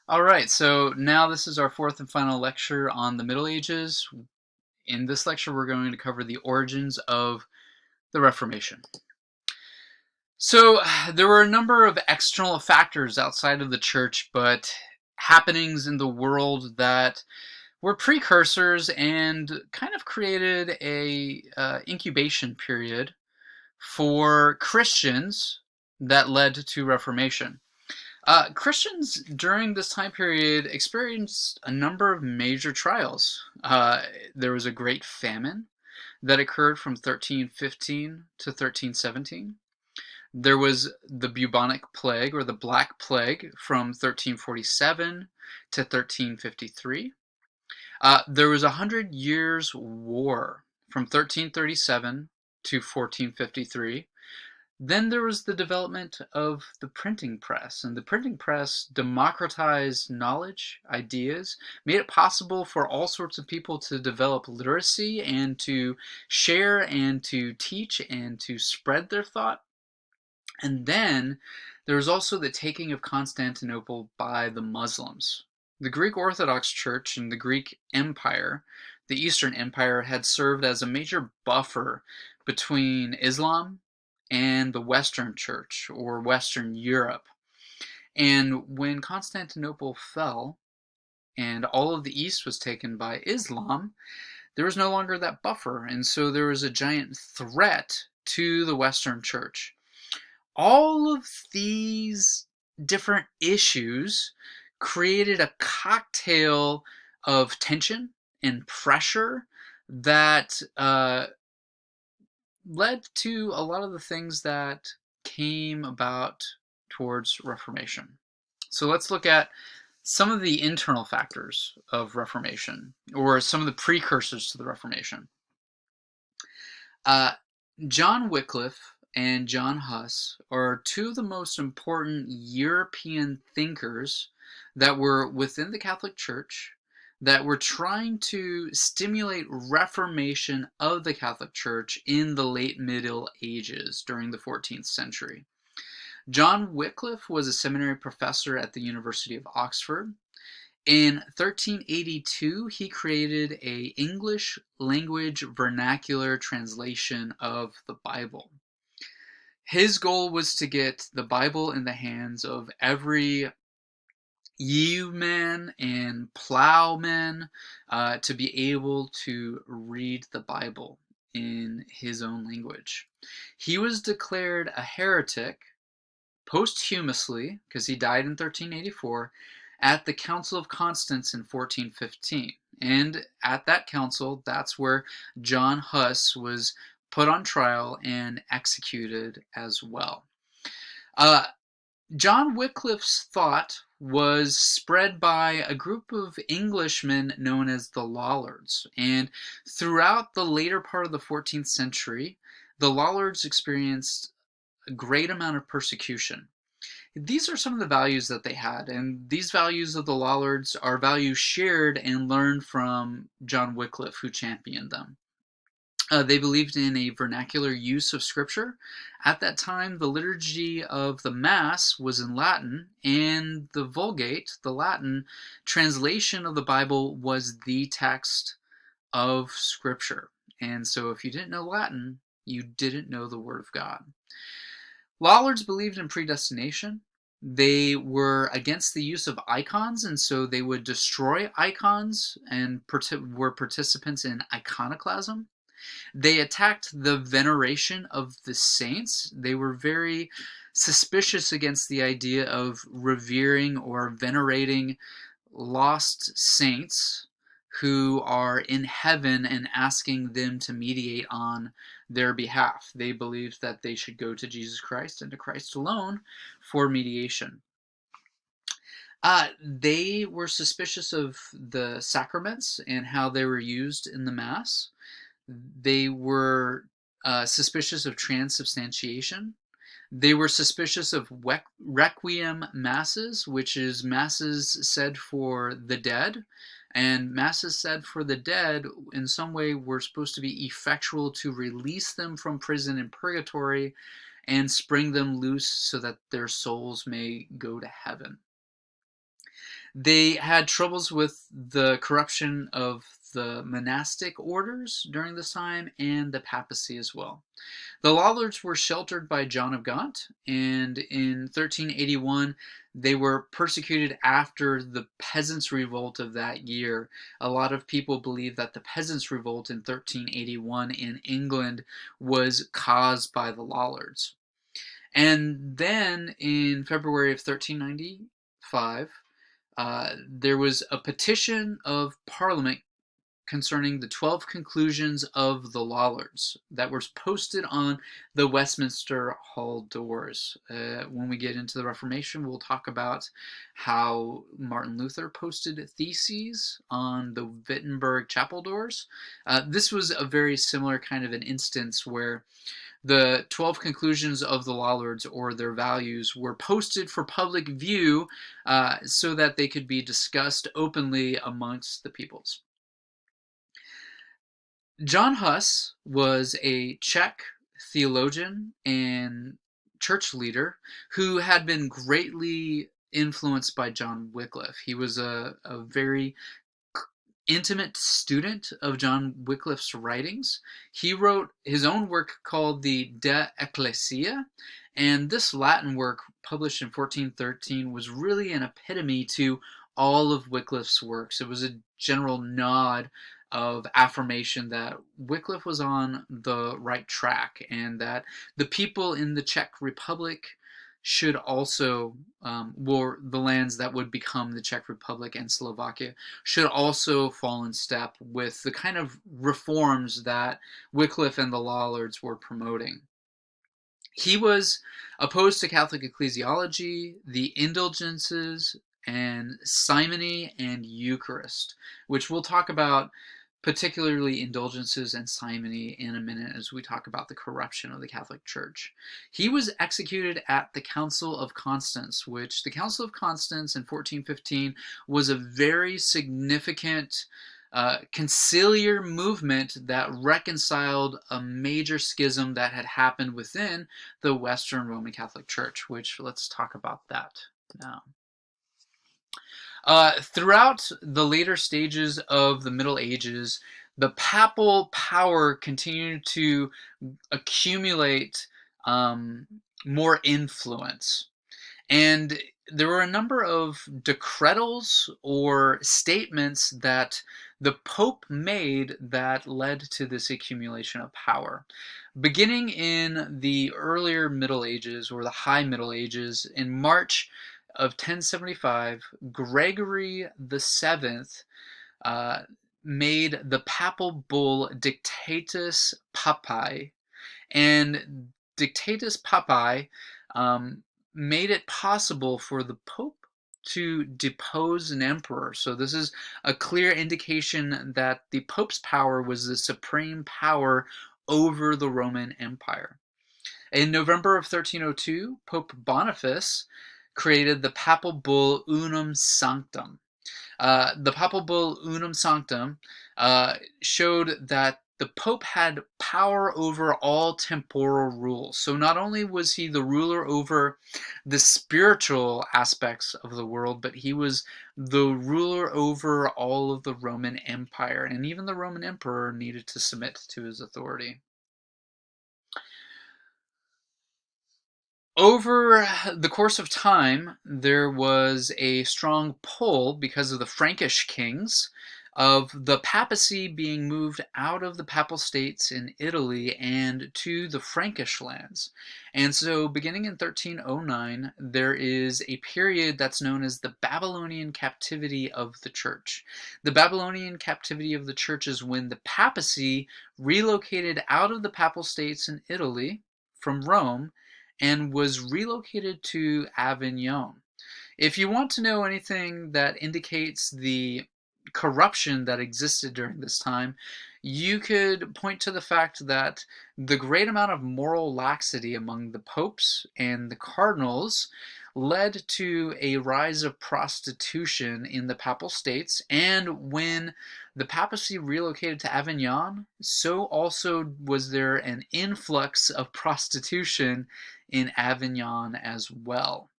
All right, so now this is our fourth and final lecture on the Middle Ages. In this lecture, we're going to cover the origins of the Reformation. So, there were a number of external factors outside of the church, but happenings in the world that were precursors and kind of created a incubation period for Christians that led to Reformation. Christians during this time period experienced a number of major trials. There was a great famine that occurred from 1315 to 1317. There was the bubonic plague or the Black Plague from 1347 to 1353. There was a Hundred Years' War from 1337 to 1453. Then there was the development of the printing press, and the printing press democratized knowledge, ideas, made it possible for all sorts of people to develop literacy and to share and to teach and to spread their thought. And then there was also the taking of Constantinople by the Muslims. The Greek Orthodox Church and the Greek Empire, the Eastern Empire, had served as a major buffer between Islam and the Western Church or Western Europe. And when Constantinople fell and all of the East was taken by Islam, there was no longer that buffer. And so there was a giant threat to the Western Church. All of these different issues created a cocktail of tension and pressure that led to a lot of the things that came about towards Reformation. So let's look at some of the internal factors of Reformation, or some of the precursors to the Reformation. Uh, John Wickliffe and John Huss are two of the most important European thinkers that were within the Catholic Church that were trying to stimulate reformation of the Catholic Church in the late Middle Ages during the 14th century. John Wycliffe was a seminary professor at the University of Oxford. In 1382, he created a English language vernacular translation of the Bible. His goal was to get the Bible in the hands of every yeoman and plowman to be able to read the Bible in his own language. He was declared a heretic posthumously, because he died in 1384, at the Council of Constance in 1415. And at that council, that's where John Huss was put on trial and executed as well. Uh, John Wycliffe's thought was spread by a group of Englishmen known as the Lollards. And throughout the later part of the 14th century, the Lollards experienced a great amount of persecution. These are some of the values that they had, and these values of the Lollards are values shared and learned from John Wycliffe, who championed them. They believed in a vernacular use of scripture. At that time, the liturgy of the Mass was in Latin, and the Vulgate, the Latin translation of the Bible, was the text of scripture. And so if you didn't know Latin, you didn't know the Word of God. Lollards believed in predestination. They were against the use of icons, and so they would destroy icons and were participants in iconoclasm. They attacked the veneration of the saints. They were very suspicious against the idea of revering or venerating lost saints who are in heaven and asking them to mediate on their behalf. They believed that they should go to Jesus Christ and to Christ alone for mediation. They were suspicious of the sacraments and how they were used in the Mass. They were suspicious of transubstantiation. They were suspicious of requiem masses, which is masses said for the dead. And masses said for the dead, in some way, were supposed to be effectual to release them from prison and purgatory and spring them loose so that their souls may go to heaven. They had troubles with the corruption of the monastic orders during this time and the papacy as well. The Lollards were sheltered by John of Gaunt, and in 1381 they were persecuted after the Peasants' Revolt of that year. A lot of people believe that the Peasants' Revolt in 1381 in England was caused by the Lollards. And then in February of 1395, there was a petition of Parliament concerning the 12 conclusions of the Lollards that was posted on the Westminster Hall doors. When we get into the Reformation, we'll talk about how Martin Luther posted theses on the Wittenberg chapel doors. This was a very similar kind of an instance where the 12 conclusions of the Lollards, or their values, were posted for public view so that they could be discussed openly amongst the peoples. John Huss was a Czech theologian and church leader who had been greatly influenced by John Wycliffe. He was a very intimate student of John Wycliffe's writings. He wrote his own work called the De Ecclesia, and this Latin work, published in 1413, was really an epitome to all of Wycliffe's works. It was a general nod of affirmation that Wycliffe was on the right track, and that the people in the Czech Republic should also, or the lands that would become the Czech Republic and Slovakia, should also fall in step with the kind of reforms that Wickliffe and the Lollards were promoting. He was opposed to Catholic ecclesiology, the indulgences, and simony and Eucharist, which we'll talk about, particularly indulgences and simony, in a minute as we talk about the corruption of the Catholic Church. He was executed at the Council of Constance, which the Council of Constance in 1415 was a very significant conciliar movement that reconciled a major schism that had happened within the Western Roman Catholic Church, which let's talk about that now. Throughout the later stages of the Middle Ages, the papal power continued to accumulate more influence. And there were a number of decretals or statements that the Pope made that led to this accumulation of power. Beginning in the earlier Middle Ages, or the High Middle Ages, in March of 1075, Gregory VII made the papal bull Dictatus Papae, and Dictatus Papae made it possible for the Pope to depose an emperor. So this is a clear indication that the Pope's power was the supreme power over the Roman Empire. In November of 1302, Pope Boniface created the papal bull Unum Sanctum. The papal bull Unum Sanctum showed that the Pope had power over all temporal rules. So not only was he the ruler over the spiritual aspects of the world, but he was the ruler over all of the Roman Empire. And even the Roman Emperor needed to submit to his authority. Over the course of time, there was a strong pull, because of the Frankish kings, of the papacy being moved out of the papal states in Italy and to the Frankish lands. And so beginning in 1309, there is a period that's known as the Babylonian captivity of the church. The Babylonian captivity of the church is when the papacy relocated out of the papal states in Italy from Rome and was relocated to Avignon. If you want to know anything that indicates the corruption that existed during this time, you could point to the fact that the great amount of moral laxity among the popes and the cardinals led to a rise of prostitution in the papal states. And when the papacy relocated to Avignon, so also was there an influx of prostitution in Avignon as well.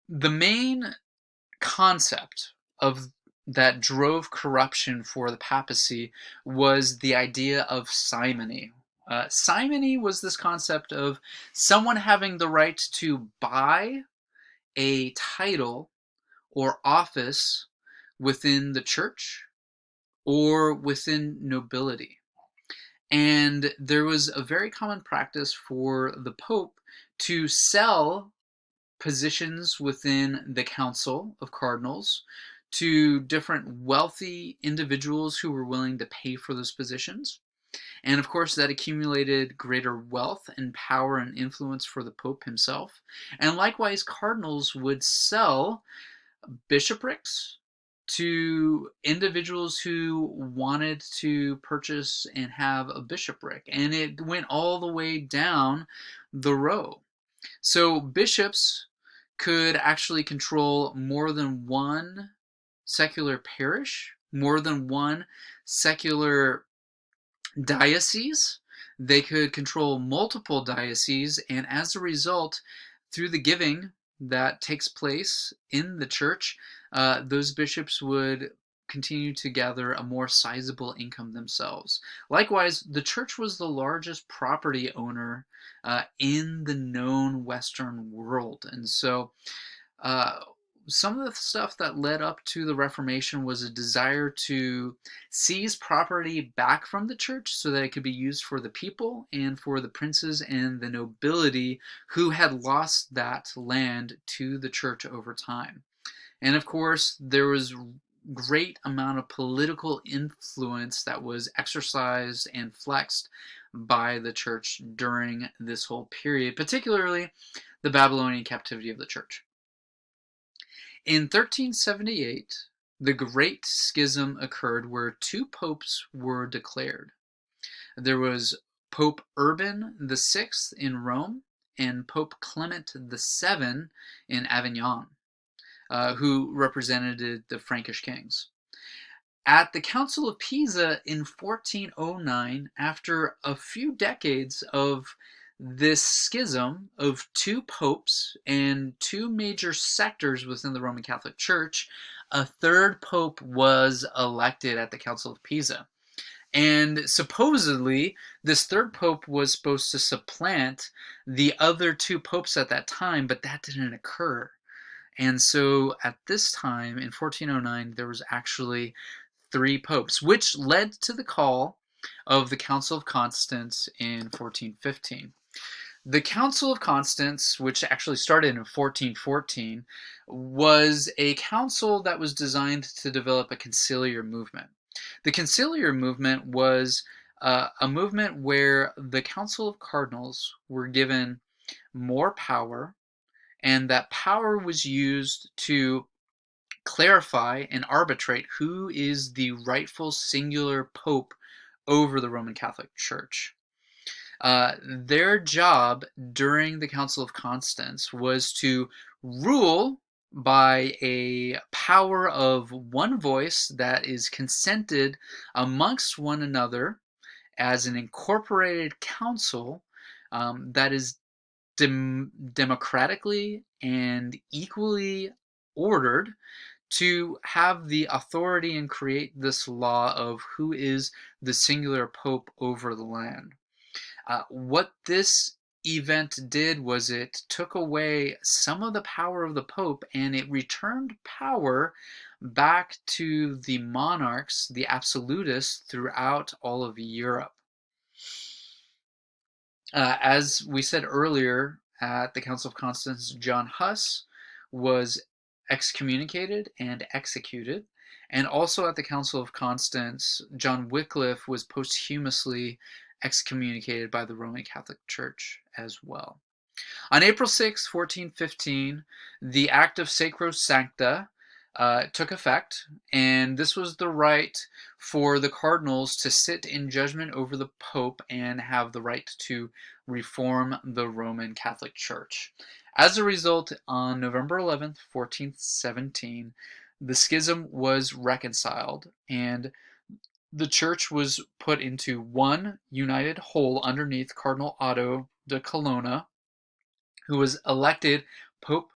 The main concept of that drove corruption for the papacy was the idea of simony. Simony was this concept of someone having the right to buy a title or office within the church or within nobility. And there was a very common practice for the Pope to sell positions within the Council of Cardinals to different wealthy individuals who were willing to pay for those positions. And of course, that accumulated greater wealth and power and influence for the Pope himself. And likewise, cardinals would sell bishoprics to individuals who wanted to purchase and have a bishopric. And it went all the way down the row. So bishops could actually control more than one secular parish, more than one secular diocese. They could control multiple dioceses, and as a result, through the giving that takes place in the church, those bishops would continue to gather a more sizable income themselves. Likewise, the church was the largest property owner in the known Western world. And so uh, some of the stuff that led up to the Reformation was a desire to seize property back from the church so that it could be used for the people and for the princes and the nobility who had lost that land to the church over time. And of course, there was great amount of political influence that was exercised and flexed by the church during this whole period, particularly the Babylonian captivity of the church. In 1378, the Great Schism occurred where two popes were declared. There was Pope Urban VI in Rome and Pope Clement VII in Avignon, who represented the Frankish kings. At the Council of Pisa in 1409, after a few decades of this schism of two popes and two major sectors within the Roman Catholic Church, a third pope was elected at the Council of Pisa. And supposedly, this third pope was supposed to supplant the other two popes at that time, but that didn't occur. And so at this time, in 1409, there was actually three popes, which led to the call of the Council of Constance in 1415. The Council of Constance, which actually started in 1414, was a council that was designed to develop a conciliar movement. The conciliar movement was a movement where the Council of Cardinals were given more power, and that power was used to clarify and arbitrate who is the rightful singular pope over the Roman Catholic Church. Their job during the Council of Constance was to rule by a power of one voice that is consented amongst one another as an incorporated council that is democratically and equally ordered to have the authority and create this law of who is the singular pope over the land. What this event did was it took away some of the power of the pope and it returned power back to the monarchs, the absolutists, throughout all of Europe. As we said earlier, at the Council of Constance, John Huss was excommunicated and executed. And also at the Council of Constance, John Wickliffe was posthumously excommunicated by the Roman Catholic Church as well. On April 6, 1415, the Act of Sacro Sancta took effect, and this was the right for the cardinals to sit in judgment over the Pope and have the right to reform the Roman Catholic Church. As a result, on November 11th, 1417, the schism was reconciled, and the church was put into one united whole underneath Cardinal Otto de Colonna, who was elected Pope